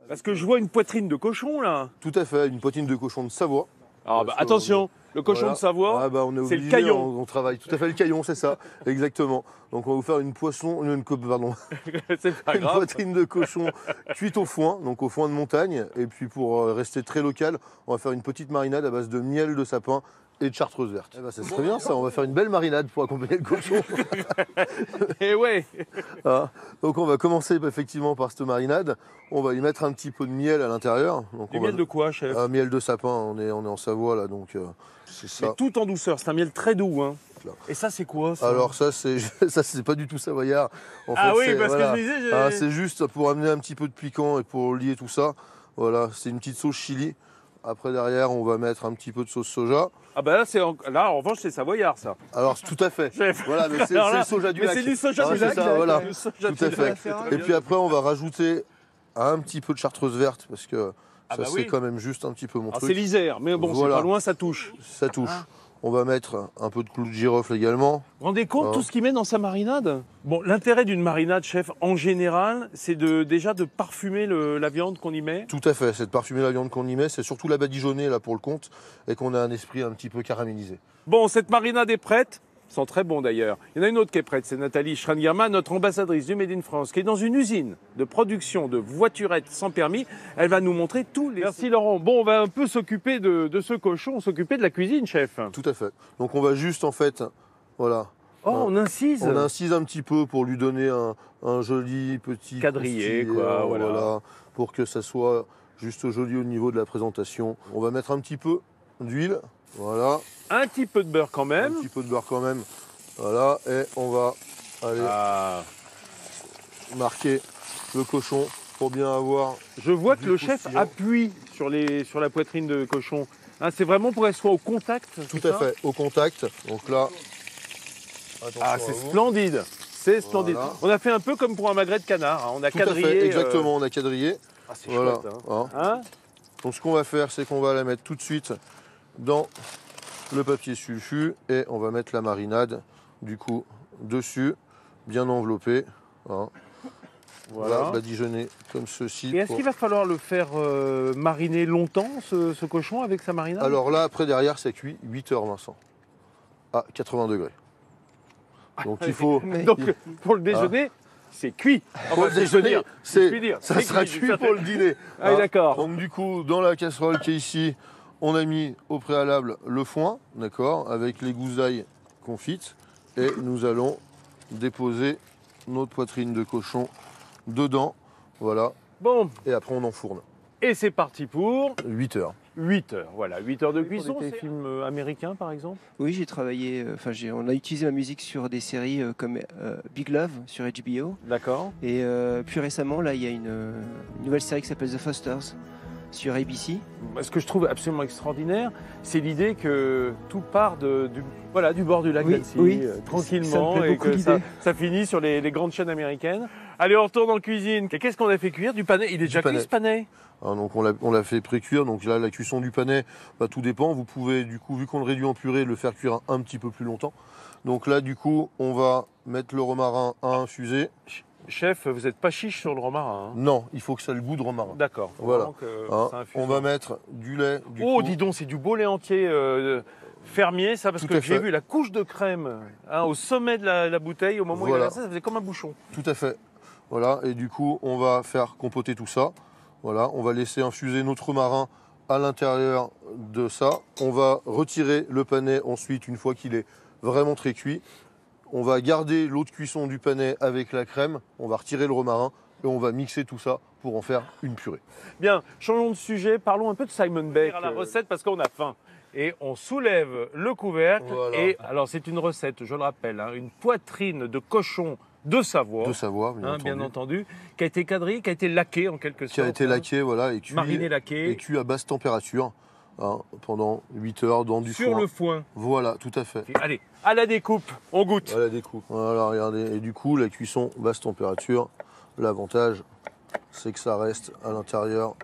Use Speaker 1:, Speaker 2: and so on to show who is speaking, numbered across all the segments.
Speaker 1: Parce que je vois une poitrine de cochon là.
Speaker 2: Tout à fait, une poitrine de cochon de Savoie.
Speaker 1: Ah bah attention, le cochon
Speaker 2: Voilà.
Speaker 1: de Savoie,
Speaker 2: Ah bah on est
Speaker 1: c'est
Speaker 2: obligé,
Speaker 1: le caillon.
Speaker 2: on travaille. Tout à fait, le caillon, c'est ça, exactement. Donc on va vous faire pardon,
Speaker 1: C'est pas
Speaker 2: une
Speaker 1: grave.
Speaker 2: poitrine de cochon cuite au foin, donc au foin de montagne. Et puis pour rester très local, on va faire une petite marinade à base de miel de sapin et de chartreuse verte. Eh ben, ça serait bien ça, on va faire une belle marinade pour accompagner le cochon.
Speaker 1: Et ouais.
Speaker 2: Ah, donc on va commencer effectivement par cette marinade. On va y mettre un petit peu de miel à l'intérieur. Donc
Speaker 1: Du
Speaker 2: on
Speaker 1: miel
Speaker 2: va...
Speaker 1: de quoi, chef?
Speaker 2: Un miel de sapin, on est en Savoie là, donc c'est
Speaker 1: Mais
Speaker 2: ça.
Speaker 1: tout en douceur, c'est un miel très doux. Hein.
Speaker 2: Là.
Speaker 1: Et ça, c'est quoi ça?
Speaker 2: Alors ça c'est pas du tout savoyard. En
Speaker 1: Ah
Speaker 2: fait,
Speaker 1: oui,
Speaker 2: c'est-
Speaker 1: parce
Speaker 2: voilà.
Speaker 1: que je me disais...
Speaker 2: Ah, c'est juste pour amener un petit peu de piquant et pour lier tout ça. Voilà, c'est une petite sauce chili. Après derrière, on va mettre un petit peu de sauce soja.
Speaker 1: Ah bah là, en revanche, c'est savoyard, ça.
Speaker 2: Alors tout à fait.
Speaker 1: Chef.
Speaker 2: Voilà, mais c'est
Speaker 1: Alors là,
Speaker 2: le soja du
Speaker 1: mais
Speaker 2: lac.
Speaker 1: c'est du soja
Speaker 2: Ah,
Speaker 1: du
Speaker 2: c'est
Speaker 1: lac.
Speaker 2: ça, voilà.
Speaker 1: Le soja
Speaker 2: Tout
Speaker 1: du
Speaker 2: à
Speaker 1: lac.
Speaker 2: fait. Et puis après, on va rajouter un petit peu de chartreuse verte parce que
Speaker 1: Ah
Speaker 2: ça
Speaker 1: bah
Speaker 2: c'est
Speaker 1: oui.
Speaker 2: quand même juste un petit peu mon
Speaker 1: Alors, c'est
Speaker 2: truc.
Speaker 1: l'Isère, mais bon,
Speaker 2: Voilà.
Speaker 1: c'est pas loin, ça touche.
Speaker 2: Ça touche. On va mettre un peu de clou de girofle également.
Speaker 1: Vous vous rendez compte
Speaker 2: Ah.
Speaker 1: tout ce qu'il met dans sa marinade? Bon, l'intérêt d'une marinade, chef, en général, c'est déjà de parfumer la viande qu'on y met.
Speaker 2: Tout à fait, c'est de parfumer la viande qu'on y met, c'est surtout la badigeonnée là pour le compte et qu'on a un esprit un petit peu caramélisé.
Speaker 1: Bon, cette marinade est prête. Ils sont très bons d'ailleurs. Il y en a une autre qui est prête, c'est Nathalie Schrangerman, notre ambassadrice du Made in France, qui est dans une usine de production de voiturettes sans permis. Elle va nous montrer tous les... Merci Laurent. Bon, on va un peu s'occuper de ce cochon, s'occuper de la cuisine, chef.
Speaker 2: Tout à fait. Donc on va juste en fait, voilà,
Speaker 1: Oh, on incise.
Speaker 2: on incise un petit peu pour lui donner un joli petit
Speaker 1: Quadrillé, quoi,
Speaker 2: croustillant,
Speaker 1: voilà.
Speaker 2: pour que ça soit juste joli au niveau de la présentation. On va mettre un petit peu d'huile, voilà,
Speaker 1: Un petit peu de beurre quand
Speaker 2: un
Speaker 1: même.
Speaker 2: petit peu de beurre quand même, voilà, et on va aller
Speaker 1: Ah.
Speaker 2: marquer le cochon pour bien avoir.
Speaker 1: Je vois que
Speaker 2: Du
Speaker 1: le chef
Speaker 2: croustillant.
Speaker 1: appuie sur la poitrine de cochon. Hein, c'est vraiment pour qu'elle soit au contact.
Speaker 2: Tout
Speaker 1: c'est
Speaker 2: à
Speaker 1: ça
Speaker 2: fait, au contact. Donc là, attention
Speaker 1: Ah,
Speaker 2: à
Speaker 1: c'est
Speaker 2: vous.
Speaker 1: splendide. C'est splendide.
Speaker 2: Voilà.
Speaker 1: On a fait un peu comme pour un magret de canard. Hein. On a
Speaker 2: Tout à
Speaker 1: quadrillé.
Speaker 2: fait, exactement, on a quadrillé.
Speaker 1: Ah, c'est
Speaker 2: Voilà.
Speaker 1: chouette. Hein.
Speaker 2: Hein.
Speaker 1: Hein.
Speaker 2: Donc ce qu'on va faire, c'est qu'on va la mettre tout de suite dans le papier sulfu et on va mettre la marinade du coup dessus, bien enveloppée. Hein. On va
Speaker 1: Voilà.
Speaker 2: badigeonner comme ceci.
Speaker 1: Et est-ce
Speaker 2: pour-
Speaker 1: qu'il va falloir le faire mariner longtemps, ce cochon, avec sa marinade?
Speaker 2: Alors là, après derrière, c'est cuit 8 heures, Vincent, à 80 degrés. Donc il faut...
Speaker 1: Donc, pour le déjeuner, c'est cuit.
Speaker 2: Pour le déjeuner,
Speaker 1: je puis dire.
Speaker 2: ça
Speaker 1: C'est
Speaker 2: sera
Speaker 1: cuit,
Speaker 2: cuit
Speaker 1: ça
Speaker 2: pour
Speaker 1: fait-
Speaker 2: le dîner.
Speaker 1: Ah, d'accord.
Speaker 2: Donc du coup, dans la casserole qui est ici, on a mis au préalable le foin, d'accord, avec les gousses d'ail confites. Et nous allons déposer notre poitrine de cochon dedans. Voilà.
Speaker 1: Bon,
Speaker 2: Et après, on enfourne.
Speaker 1: et c'est parti pour
Speaker 2: 8 heures.
Speaker 1: 8 heures. Voilà, 8 heures de cuisson.
Speaker 3: pour des
Speaker 1: C'est un film américain, par exemple?
Speaker 3: Oui, j'ai travaillé, on a utilisé ma musique sur des séries comme Big Love sur HBO.
Speaker 1: D'accord.
Speaker 3: Et plus récemment, là, il y a une nouvelle série qui s'appelle The Fosters sur ABC.
Speaker 1: Ce que je trouve absolument extraordinaire, c'est l'idée que tout part du bord du lac
Speaker 3: Oui,
Speaker 1: d'Annecy,
Speaker 3: oui.
Speaker 1: tranquillement,
Speaker 3: Ça me plaît
Speaker 1: et
Speaker 3: beaucoup,
Speaker 1: que ça,
Speaker 3: l'idée.
Speaker 1: ça finit sur les grandes chaînes américaines. Allez, on retourne en cuisine. Et qu'est-ce qu'on a fait cuire? Du panais. Il est déjà cuit,
Speaker 2: panais.
Speaker 1: ce panais?
Speaker 2: Hein, donc on l'a fait pré-cuire. Donc là, la cuisson du panais, bah, tout dépend. Vous pouvez, du coup, vu qu'on le réduit en purée, le faire cuire un petit peu plus longtemps. Donc là, du coup, on va mettre le romarin à infuser.
Speaker 1: Chef, vous n'êtes pas chiche sur le romarin. Hein.
Speaker 2: Non, il faut que ça ait le goût de romarin.
Speaker 1: D'accord. Faut
Speaker 2: Voilà.
Speaker 1: vraiment que
Speaker 2: Hein,
Speaker 1: ça infuse.
Speaker 2: on va mettre du lait. Du
Speaker 1: Oh,
Speaker 2: coup.
Speaker 1: dis donc, c'est du beau lait entier fermier, ça, parce
Speaker 2: Tout
Speaker 1: que
Speaker 2: à
Speaker 1: j'ai
Speaker 2: fait.
Speaker 1: vu la couche de crème au sommet de la bouteille. Au moment où il a
Speaker 2: Voilà.
Speaker 1: versé, ça faisait comme un bouchon.
Speaker 2: Tout à fait. Voilà, et du coup, on va faire compoter tout ça. Voilà, on va laisser infuser notre romarin à l'intérieur de ça. On va retirer le panais ensuite, une fois qu'il est vraiment très cuit. On va garder l'eau de cuisson du panais avec la crème. On va retirer le romarin et on va mixer tout ça pour en faire une purée.
Speaker 1: Bien, changeons de sujet, parlons un peu de Simon Beck.
Speaker 2: À
Speaker 1: La recette parce qu'on a faim. Et on soulève le couvercle.
Speaker 2: Voilà.
Speaker 1: Et alors, c'est une recette, je le rappelle, hein, une poitrine de cochon de Savoie.
Speaker 2: De Savoie,
Speaker 1: Bien entendu, qui a été quadrillée, qui a été laquée en quelque sorte.
Speaker 2: Qui a été
Speaker 1: hein.
Speaker 2: laqué, voilà, et cuit,
Speaker 1: Mariné, laqué.
Speaker 2: et cuit à basse température hein, pendant 8 heures dans du
Speaker 1: Sur
Speaker 2: foin.
Speaker 1: le foin.
Speaker 2: Voilà, tout à fait.
Speaker 1: Allez, à la découpe, on goûte.
Speaker 2: Voilà, découpe. Voilà, regardez. Et du coup, la cuisson basse température, l'avantage, c'est que ça reste à l'intérieur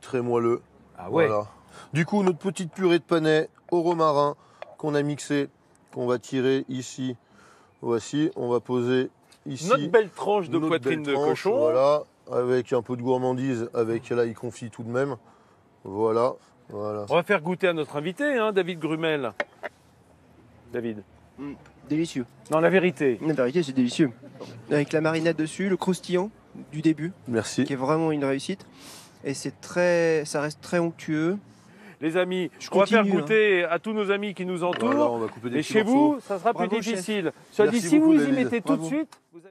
Speaker 2: très moelleux.
Speaker 1: Ah ouais.
Speaker 2: Voilà. Du coup, notre petite purée de panais au romarin qu'on a mixé, qu'on va tirer ici. Voici, on va poser ici.
Speaker 1: Notre belle tranche de
Speaker 2: notre
Speaker 1: poitrine
Speaker 2: belle
Speaker 1: de
Speaker 2: tranche,
Speaker 1: cochon.
Speaker 2: Voilà. avec un peu de gourmandise, avec l'ail confit tout de même. Voilà, voilà.
Speaker 1: On va faire goûter à notre invité, hein, David Grumel. David.
Speaker 3: Délicieux.
Speaker 1: Non, la vérité.
Speaker 3: La vérité, c'est délicieux. Avec la marinade dessus, le croustillant du début,
Speaker 2: Merci.
Speaker 3: qui est vraiment une réussite. Et ça reste très onctueux.
Speaker 1: Les amis,
Speaker 3: Je
Speaker 1: on va faire
Speaker 3: continue,
Speaker 1: goûter à tous nos amis qui nous entourent.
Speaker 2: Voilà, on va couper des
Speaker 1: Et
Speaker 2: petits
Speaker 1: chez
Speaker 2: morceaux.
Speaker 1: vous, ça sera
Speaker 3: Bravo,
Speaker 1: plus
Speaker 3: chef.
Speaker 1: difficile. Cela dit,
Speaker 2: Merci
Speaker 1: si
Speaker 2: beaucoup,
Speaker 1: vous y
Speaker 2: David.
Speaker 1: mettez tout de
Speaker 3: Bravo.
Speaker 1: suite, vous